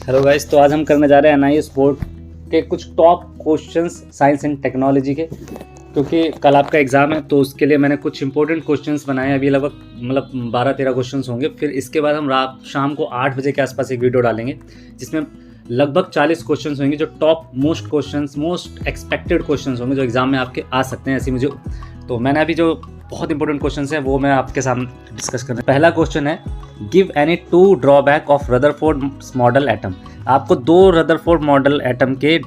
Hello guys, तो आज हम करने जा रहे हैं एनआईएस बोर्ड के कुछ top questions science and technology के, क्योंकि कल आपका एग्ज़ाम है तो उसके लिए मैंने कुछ इंपॉर्टेंट क्वेश्चंस बनाए हैं। अभी लगभग 12-13 क्वेश्चंस होंगे। फिर इसके बाद हम शाम को 8 बजे के आसपास एक वीडियो डालेंगे जिसमें लगभग 40 क्वेश्चंस होंगे, जो top most questions, most expected questions होंगे जो एग्ज़ाम में आपके आ सकते हैं। ऐसे मुझे तो मैंने अभी जो बहुत इंपॉर्टेंट क्वेश्चंस हैं वो मैं आपके सामने डिस्कस करना है। पहला क्वेश्चन है, give any 2 drawback of Rutherford model atom. आपको 2 रदरफोर्ड मॉडल एटम के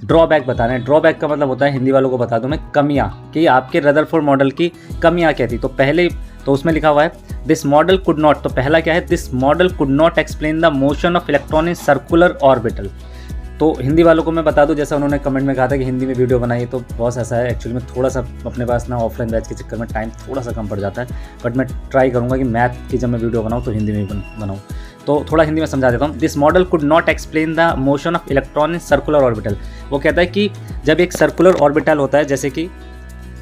ड्रॉबैक बताना है। ड्रॉबैक का मतलब होता है, हिंदी वालों को बता दूं मैं, कमियां, कि आपके रदरफोर्ड मॉडल की कमियां क्या थी। तो पहले तो उसमें लिखा हुआ है दिस मॉडल कुड नॉट, तो पहला क्या है, this model could not explain the motion of electron in circular orbital. तो हिंदी वालों को मैं बता दूं, जैसा उन्होंने कमेंट में कहा था कि हिंदी में वीडियो बनाई, तो बहुत ऐसा है एक्चुअली में थोड़ा सा अपने पास ना ऑफलाइन बैच के चक्कर में टाइम थोड़ा सा कम पड़ जाता है, बट मैं ट्राई करूंगा कि मैथ की जब मैं वीडियो बनाऊं तो हिंदी में ही बनाऊं। तो थोड़ा हिंदी में समझा देता हूँ। This model could not explain the motion of electron in circular orbital. वो कहता है कि जब एक सर्कुलर ऑर्बिटल होता है,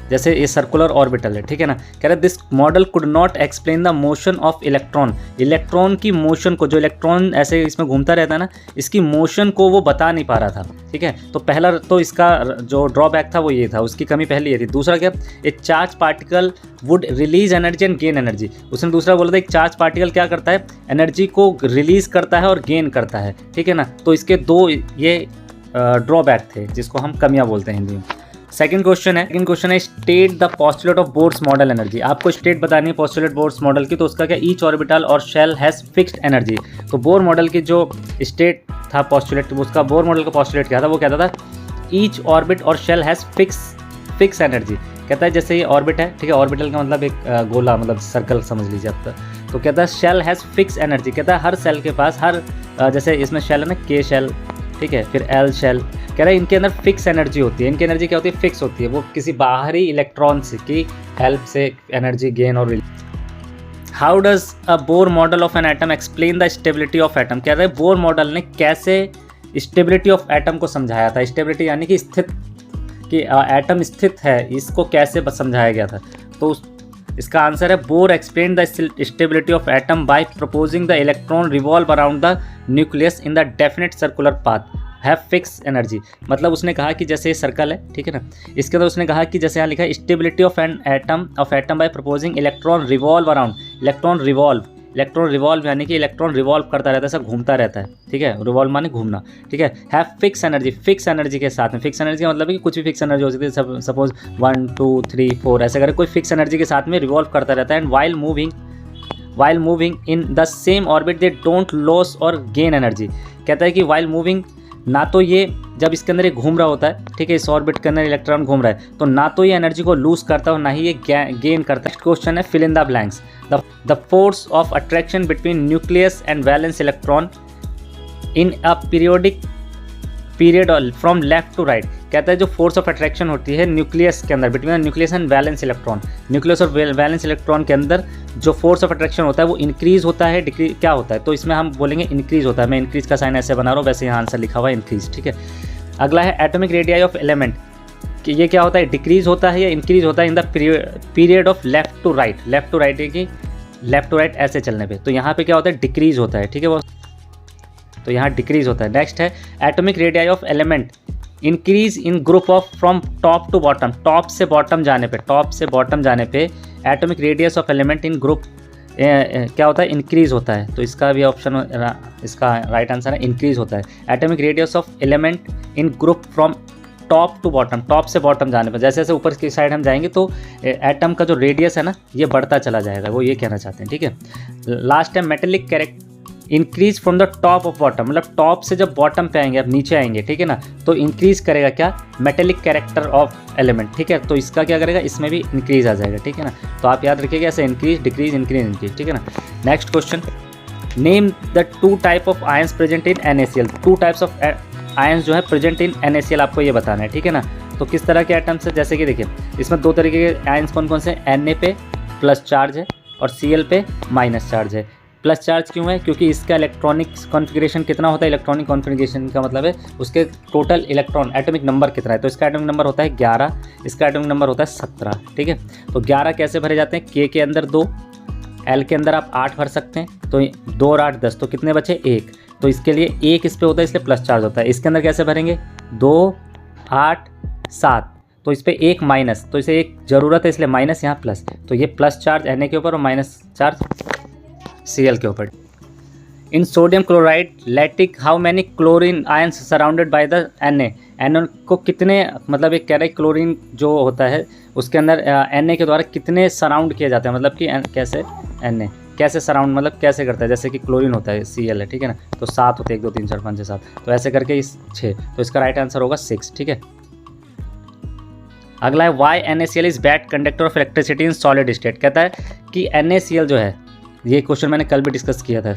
जैसे ये सर्कुलर ऑर्बिटल है, ठीक है ना, कह रहे this model could not explain the motion of electron. Electron की मोशन को, जो इलेक्ट्रॉन ऐसे इसमें घूमता रहता है ना, इसकी मोशन को वो बता नहीं पा रहा था, ठीक है। तो पहला तो इसका जो ड्रॉबैक था वो ये था, उसकी कमी पहली ये थी। दूसरा क्या, एक charge particle would release energy and gain energy. उसने दूसरा बोला था एक चार्ज पार्टिकल क्या करता है, एनर्जी को रिलीज करता है और गेन करता है, ठीक है ना। तो इसके 2 ये ड्रॉबैक थे जिसको हम कमियां बोलते हैं हिंदी में। सेकंड क्वेश्चन है state the postulate of Bohr's model energy. आपको स्टेट बतानी है पोस्टुलेट बोर्स मॉडल की, तो उसका क्या, ईच ऑर्बिटल और शेल हैज फिक्स्ड एनर्जी। तो बोर मॉडल की जो स्टेट था पोस्टुलेट, उसका बोर मॉडल का पोस्टुलेट क्या था, वो कहता था ईच ऑर्बिट और शेल हैज फिक्स एनर्जी। कहता है जैसे ये ऑर्बिट है, ठीक है, ऑर्बिटल का मतलब एक गोला, मतलब सर्कल समझ लीजिए आप। तो कहता है शेल हैज फिक्स एनर्जी। कहता है हर सेल के पास, हर जैसे इसमें शेल है ना, के शेल, ठीक है, फिर एल शेल, कह रहा है इनके अंदर फिक्स एनर्जी होती है। इनकी एनर्जी क्या होती है, फिक्स होती है। वो किसी बाहरी इलेक्ट्रॉन से की हेल्प से एनर्जी गेन और how does a Bohr model of an atom explain the stability of atom. कह रहे हैं बोर मॉडल ने कैसे स्टेबिलिटी ऑफ एटम को समझाया था। स्टेबिलिटी यानी कि स्थित, कि एटम स्थित है, इसको कैसे समझाया गया था। तो इसका आंसर है bore explain the stability of atom by proposing the electron revolve around the nucleus in the definite circular path have fix energy. मतलब उसने कहा कि जैसे सर्कल है, ठीक है ना, इसके अंदर उसने कहा कि जैसे यहाँ लिखा है stability of an atom by proposing electron revolve around. Electron revolve यानी कि इलेक्ट्रॉन रिवॉल्व करता रहता है, ऐसा घूमता रहता है, ठीक है, रिवॉल्व माने घूमना, ठीक है। हैव फिक्स एनर्जी के साथ में, फिक्स एनर्जी का मतलब है कि कुछ भी फिक्स एनर्जी हो सकती है, सपोज 1 2 3 4 ऐसे करके कोई फिक्स एनर्जी के साथ में रिवॉल्व करता रहता है। And while moving in the same orbit they don't loss और गेन एनर्जी। कहता है कि वाइल मूविंग, ना तो ये जब इसके अंदर ये घूम रहा होता है, ठीक है, इस ऑर्बिट के अंदर इलेक्ट्रॉन घूम रहा है, तो ना तो ये एनर्जी को लूज करता है और ना ही ये गेन करता है। नेक्स्ट क्वेश्चन है fill in the blanks. The force of attraction between nucleus and valence electron in a period from left to right. कहता है जो फोर्स ऑफ अट्रैक्शन होती है न्यूक्लियस के अंदर, between nucleus and valence electron, nucleus और valence electron के अंदर जो फोर्स ऑफ अट्रैक्शन होता है वो इंक्रीज होता है, डिक्रीज क्या होता है, तो इसमें हम बोलेंगे इंक्रीज होता है। मैं इंक्रीज का साइन ऐसे बना रहा हूँ, वैसे यहाँ आंसर लिखा हुआ है इंक्रीज, ठीक है। अगला है एटॉमिक रेडियाई ऑफ एलिमेंट, कि ये क्या होता है, डिक्रीज होता है या इंक्रीज होता है in the period of left to right है कि लेफ्ट टू राइट ऐसे चलने पे, तो यहाँ पे क्या होता है, डिक्रीज होता है, ठीक है, वो तो यहाँ डिक्रीज होता है। नेक्स्ट है atomic radii of element increase in group of from top to bottom. Top से बॉटम जाने पे atomic radius of element in group क्या होता है, इंक्रीज होता है। तो इसका भी ऑप्शन, इसका राइट आंसर है इंक्रीज होता है। Atomic radius of element in group from top to bottom, top से बॉटम जाने पर, जैसे जैसे ऊपर की साइड हम जाएंगे तो एटम का जो रेडियस है ना, ये बढ़ता चला जाएगा, वो ये कहना चाहते हैं, ठीक है। लास्ट है metallic character increase from the top of bottom, मतलब टॉप से जब बॉटम पे आएंगे, अब नीचे आएंगे, ठीक है ना, तो इंक्रीज करेगा क्या, मेटेलिक कैरेक्टर ऑफ एलिमेंट, ठीक है। तो इसका क्या करेगा, इसमें भी इंक्रीज आ जाएगा, ठीक है ना। तो आप याद रखिएगा ऐसे इंक्रीज डिक्रीज, ठीक है ना। Next question, name the 2 type of ions present in NaCl। 2 types of ions जो है प्रेजेंट इन NaCl, आपको ये बताना है, ठीक है ना। तो किस तरह के एटम्स है, जैसे कि देखिए इसमें 2 तरीके के आयंस कौन कौन से, Na पे प्लस चार्ज है और Cl पे माइनस चार्ज है। प्लस चार्ज क्यों है, क्योंकि इसका इलेक्ट्रॉनिक कॉन्फ़िगरेशन कितना होता है, इलेक्ट्रॉनिक कॉन्फ़िगरेशन का मतलब है उसके टोटल इलेक्ट्रॉन एटॉमिक नंबर कितना है। तो इसका एटॉमिक नंबर होता है 11, इसका एटॉमिक नंबर होता है 17, ठीक है। तो 11 कैसे भरे जाते हैं, K के अंदर 2, L के अंदर आप 8 भर सकते हैं, तो 2 और 8 10, तो कितने बचे 1। तो इसके लिए एक इस पे होता है, इसलिए प्लस चार्ज होता है। इसके अंदर कैसे भरेंगे, 2, 8, 7, तो इस पर एक माइनस, तो इसे एक ज़रूरत है इसलिए माइनस, यहाँ प्लस, तो ये प्लस चार्ज Na के ऊपर और माइनस चार्ज Cl के ऊपर। इन sodium chloride lattice how many chlorine ions surrounded by the Na को कितने, मतलब एक कह रहा है क्लोरीन जो होता है उसके अंदर Na के द्वारा कितने सराउंड किए जाते हैं, मतलब कि कैसे Na कैसे सराउंड, मतलब कैसे करता है, जैसे कि क्लोरीन होता है Cl है, ठीक है ना, तो 7 होते हैं, 1 2 3 4 5 6 7, तो ऐसे करके इस 6, तो इसका राइट आंसर होगा 6, ठीक है। अगला है why NaCl is bad conductor of electricity in solid state. कहता है कि NaCl जो है, ये क्वेश्चन मैंने कल भी डिस्कस किया था,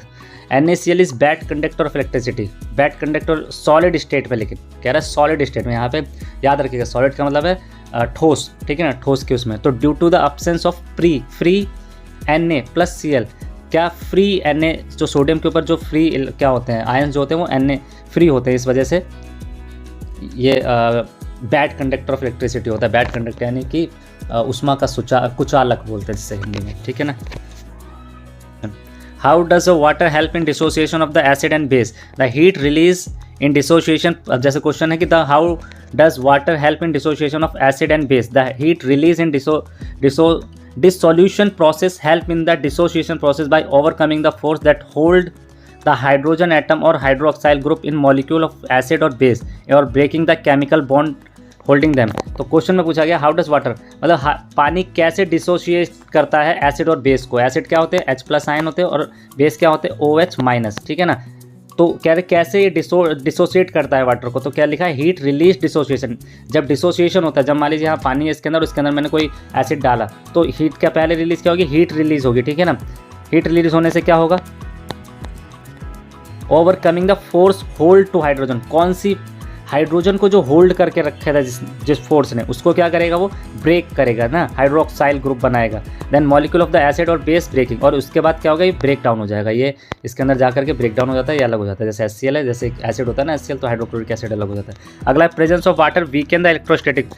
NaCl is bad conductor of electricity, bad conductor solid state में, लेकिन कह रहा है सॉलिड स्टेट में, यहाँ पे याद रखिएगा सॉलिड का मतलब है ठोस, ठीक है ना, ठोस के उसमें। तो due to the absence of free Na plus Cl, क्या फ्री Na जो सोडियम के ऊपर जो फ्री क्या होते हैं आयंस जो होते हैं वो Na फ्री होते हैं, इस वजह से ये बैड कंडक्टर ऑफ इलेक्ट्रिसिटी होता है। बैड कंडक्टर यानी कि उष्मा का कुचालक बोलते हैं जिससे हिंदी में, ठीक है ना। How does water help in dissociation of the acid and base, the heat release in dissociation. अब जैसे क्वेश्चन है कि the how does water help in dissociation of acid and base, the heat release in dissolution process help in the dissociation process by overcoming the force that hold the hydrogen atom or hydroxyl group in molecule of acid or base or breaking the chemical bond holding them। तो question में पूछा गया how does water, मतलब पानी कैसे dissociate करता है acid और बेस को। एसिड क्या होते हैं H+ आयन होते हैं और बेस क्या होते हैं OH-, ठीक है ना। तो कह रहे कैसे ये डिसोशिएट करता है वाटर को, तो क्या लिखा है हीट रिलीज डिसोसिएशन। जब डिसोसिएशन होता है, जब मान लीजिए यहाँ पानी है इसके अंदर, उसके अंदर मैंने कोई एसिड डाला, तो हीट क्या पहले रिलीज क्या होगी, हीट रिलीज होगी, ठीक है ना। हीट रिलीज होने से क्या होगा, overcoming the force hold to hydrogen, कौन सी हाइड्रोजन को जो होल्ड करके रखा था जिस फोर्स ने, उसको क्या करेगा, वो ब्रेक करेगा ना, हाइड्रोक्साइल ग्रुप बनाएगा। Then molecule of the acid और बेस ब्रेकिंग, और उसके बाद क्या होगा, ये ब्रेक डाउन हो जाएगा, ये इसके अंदर जाकर के ब्रेक डाउन हो जाता है, ये अलग हो जाता है। जैसे HCl है, जैसे एसिड होता है ना HCl, तो हाइड्रोक्लोरिक एसिड अलग हो जाता है। अगला है presence of water weaken the electrostatic.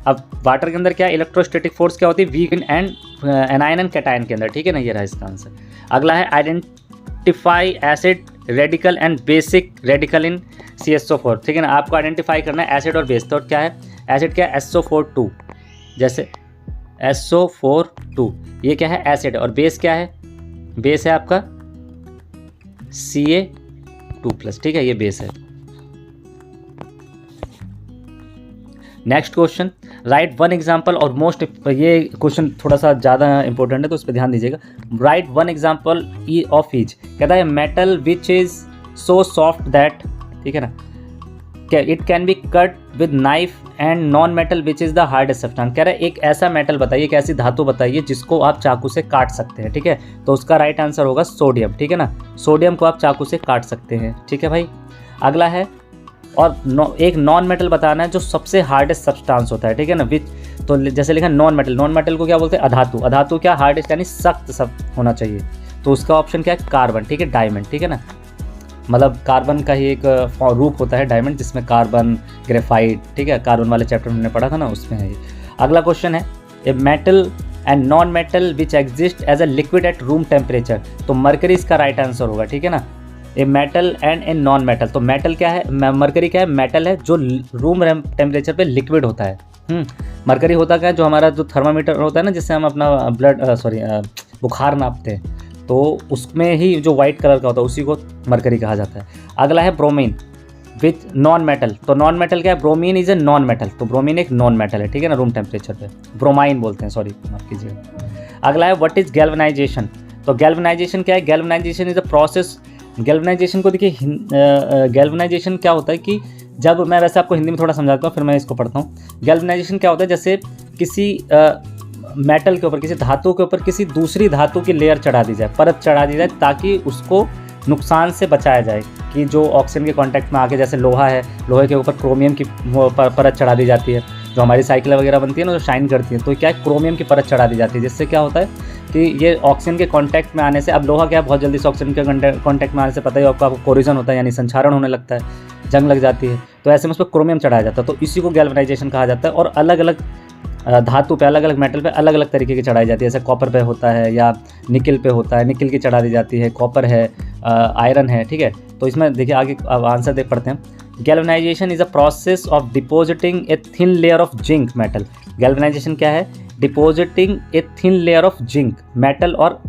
अब वाटर के अंदर क्या इलेक्ट्रोस्टैटिक फोर्स क्या होती है, weaken and anion and cation के अंदर, ठीक है ना, ये रहा इसका आंसर। अगला है identify acid radical and basic radical in CSO4, ठीक है ना। आपको आइडेंटिफाई करना है एसिड और बेस, तो क्या है एसिड क्या है SO4 2, जैसे SO4 2, ये क्या है एसिड, और बेस क्या है, बेस है आपका Ca2+, ठीक है, ये बेस है। Next question, right one example और मोस्ट, ये क्वेश्चन थोड़ा सा ज़्यादा इंपॉर्टेंट है तो उस पर ध्यान दीजिएगा। Right one example of each, कहता है metal which is so soft that, ठीक है ना, it can be cut with knife and non metal which is the hardest substance. कह रहा है एक ऐसा मेटल बताइए, एक ऐसी धातु बताइए जिसको आप चाकू से काट सकते हैं, ठीक है, तो उसका राइट आंसर होगा सोडियम, ठीक है ना। सोडियम को आप चाकू से काट सकते हैं, ठीक है भाई। अगला है और एक नॉन मेटल बताना है जो सबसे हार्डेस्ट सब्सटेंस होता है, ठीक है ना, विच, तो जैसे लिखा नॉन मेटल, नॉन मेटल को क्या बोलते हैं, अधातु। अधातु क्या हार्डेस्ट यानी सख्त सब होना चाहिए, तो उसका ऑप्शन क्या है कार्बन, ठीक है, डायमंड, ठीक है ना, मतलब कार्बन का ही एक रूप होता है डायमंड, जिसमें कार्बन ग्रेफाइट, ठीक है, कार्बन वाले चैप्टर में हमने पढ़ा था ना, उसमें है ये। अगला क्वेश्चन है a metal and non metal which exist as a liquid at room temperature, तो मरकरी इसका राइट आंसर होगा, ठीक है ना। A metal and a non metal, तो मेटल क्या है, मरकरी क्या है, मेटल है जो रूम टेम्परेचर पे लिक्विड होता है। मरकरी होता क्या है, जो हमारा जो थर्मामीटर होता है ना, जिससे हम अपना बुखार नापते हैं, तो उसमें ही जो वाइट कलर का होता है उसी को मरकरी कहा जाता है। अगला है ब्रोमीन विथ नॉन मेटल, तो नॉन मेटल क्या है, bromine is a non metal, तो ब्रोमीन एक नॉन मेटल है, ठीक है ना, रूम टेम्परेचर पे ब्रोमाइन बोलते हैं, सॉरी माफ कीजिएगा। अगला है व्हाट इज गैल्वेनाइजेशन, तो गैल्वेनाइजेशन क्या है, galvanisation is a process. Galvanisation को देखिए, गैल्वेनाइजेशन क्या होता है कि जब मैं वैसे आपको हिंदी में थोड़ा समझाता हूँ फिर मैं इसको पढ़ता हूँ। गैल्वेनाइजेशन क्या होता है, जैसे किसी मेटल के ऊपर, किसी धातु के ऊपर किसी दूसरी धातु की लेयर चढ़ा दी जाए, परत चढ़ा दी जाए, ताकि उसको नुकसान से बचाया जाए, कि जो ऑक्सीजन के कांटेक्ट में आके, जैसे लोहा है, लोहे के ऊपर क्रोमियम की परत चढ़ा दी जाती है, जो हमारी साइकिल वगैरह बनती है ना, जो शाइन करती है, तो क्या है क्रोमियम की परत चढ़ा दी जाती है, जिससे क्या होता है कि ये ऑक्सीजन के कांटेक्ट में आने से, अब लोहा क्या है बहुत जल्दी से ऑक्सीजन के कांटेक्ट में आने से पता ही आपको कोरिजन होता है, यानी संक्षारण होने लगता है, जंग लग जाती है, तो ऐसे में उस पर क्रोमियम चढ़ाया जाता है, तो इसी को गैल्वेनाइजेशन कहा जाता है। और अलग अलग धातु पे, अलग अलग मेटल पे अलग अलग तरीके की चढ़ाई जाती है। जैसे कॉपर पे होता है या निकल पे होता है, निकल की चढ़ा दी जाती है, कॉपर है, आयरन है, ठीक है। तो इसमें देखिए आगे अब आंसर देख पढ़ते हैं। Galvanisation is a process of depositing a thin layer of zinc metal. Galvanisation क्या है? Depositing a thin layer of zinc metal और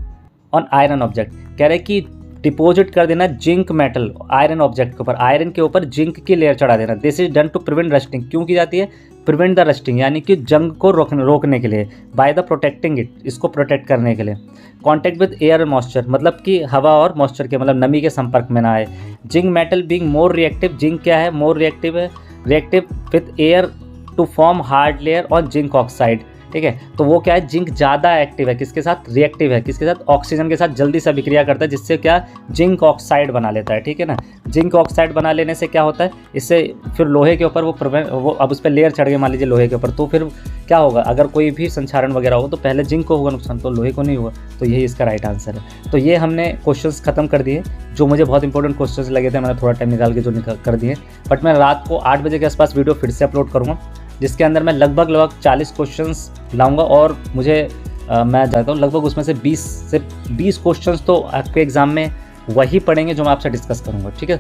ऑन आयरन ऑब्जेक्ट। कह रहे कि डिपॉजिट कर देना जिंक मेटल आयरन ऑब्जेक्ट के ऊपर, आयरन के ऊपर जिंक की लेयर चढ़ा देना। This is done to prevent rusting. क्यों की जाती है? प्रिवेंट द रस्टिंग, यानी कि जंग को रोकने के लिए। बाय द प्रोटेक्टिंग इट, इसको प्रोटेक्ट करने के लिए। Contact with air and moisture, मतलब कि हवा और मॉइस्चर के, मतलब नमी के संपर्क में ना आए। Zinc metal being more reactive, zinc क्या है? मोर रिएक्टिव है, reactive with air to form hard layer on zinc oxide, ठीक है। तो वो क्या है? जिंक ज़्यादा एक्टिव है, किसके साथ? रिएक्टिव है, किसके साथ? ऑक्सीजन के साथ जल्दी से अभिक्रिया करता है, जिससे क्या? जिंक ऑक्साइड बना लेता है, ठीक है ना। जिंक ऑक्साइड बना लेने से क्या होता है? इससे फिर लोहे के ऊपर वो अब उस पर लेयर चढ़ गई मान लीजिए लोहे के ऊपर, तो फिर क्या होगा? अगर कोई भी संक्षारण वगैरह हो तो पहले जिंक को होगा नुकसान, तो लोहे को नहीं हुआ। तो यही इसका राइट आंसर है। तो ये हमने क्वेश्चंस खत्म कर दिए जो मुझे बहुत इंपॉर्टेंट क्वेश्चंस लगे थे, मैंने थोड़ा टाइम निकाल के जो कर दिए। बट मैं रात को 8 बजे के आसपास वीडियो फिर से अपलोड करूँगा, जिसके अंदर मैं लगभग 40 क्वेश्चंस लाऊंगा। और मुझे मैं चाहता हूँ लगभग उसमें से 20 क्वेश्चंस तो आपके एग्ज़ाम में वही पढ़ेंगे जो मैं आपसे डिस्कस करूँगा, ठीक है।